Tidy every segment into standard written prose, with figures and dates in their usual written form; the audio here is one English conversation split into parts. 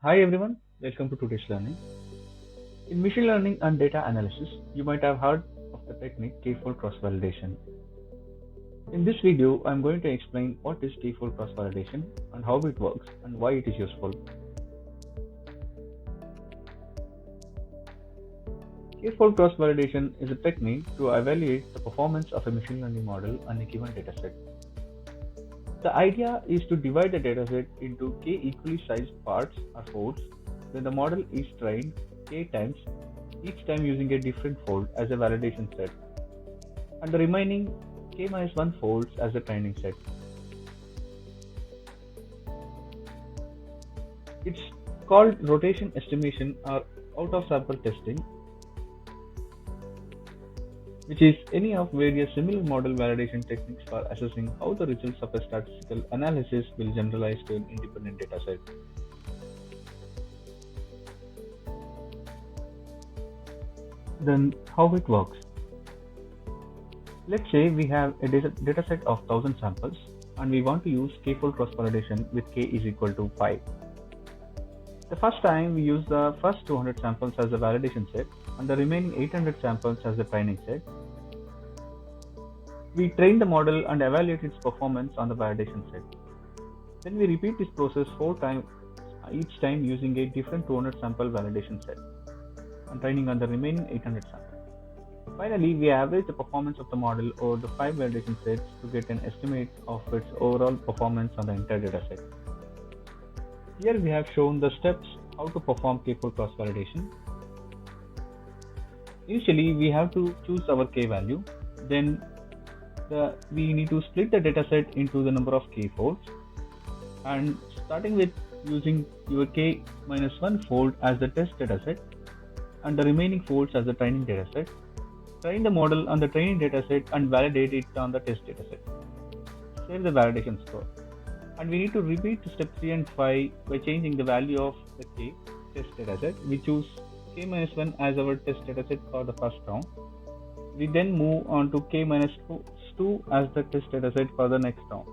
Hi everyone, welcome to today's learning. In machine learning and data analysis, you might have heard of the technique k-fold cross-validation. In this video, I am going to explain what is k-fold cross-validation and how it works and why it is useful. K-fold cross-validation is a technique to evaluate the performance of a machine learning model on a given dataset. The idea is to divide the dataset into k equally sized parts or folds. When the model is trained k times, each time using a different fold as a validation set, and the remaining k-1 folds as a training set. It's called rotation estimation or out of sample testing, which is any of various similar model validation techniques for assessing how the results of a statistical analysis will generalize to an independent dataset. Then how it works? Let's say we have a dataset of 1000 samples and we want to use k-fold cross-validation with k is equal to 5. The first time we use the first 200 samples as the validation set and the remaining 800 samples as the training set. We train the model and evaluate its performance on the validation set. Then we repeat this process 4 times each time using a different 200 sample validation set and training on the remaining 800 samples. Finally, we average the performance of the model over the 5 validation sets to get an estimate of its overall performance on the entire dataset. Here we have shown the steps how to perform k-fold cross-validation. Initially, we have to choose our k value. Then we need to split the dataset into the number of k-folds, and starting with using your k-1 fold as the test dataset and the remaining folds as the training dataset. Train the model on the training dataset and validate it on the test dataset. Save the validation score. And we need to repeat step 3 and 5 by changing the value of the k test dataset. We choose k-1 as our test dataset for the first round. We then move on to k-2 as the test dataset for the next round.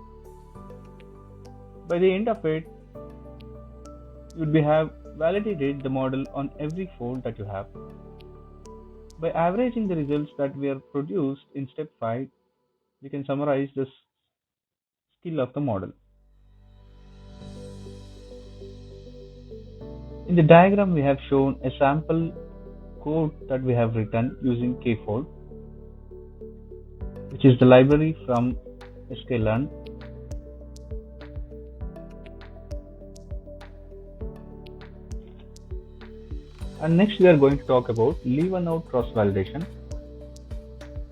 By the end of it, you would have validated the model on every fold that you have. By averaging the results that were produced in step 5, we can summarize the skill of the model. In the diagram, we have shown a sample code that we have written using k-fold, which is the library from sklearn. And next we are going to talk about leave and out cross-validation.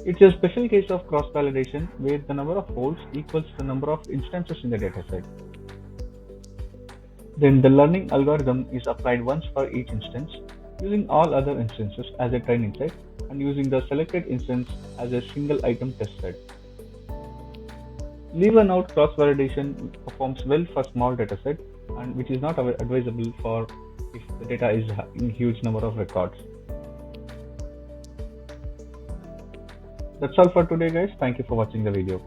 It's a special case of cross-validation where the number of folds equals the number of instances in the dataset. Then the learning algorithm is applied once for each instance, using all other instances as a training set and using the selected instance as a single item test set. Leave and out cross-validation performs well for small dataset and which is not advisable for if the data is in huge number of records. That's all for today guys. Thank you for watching the video.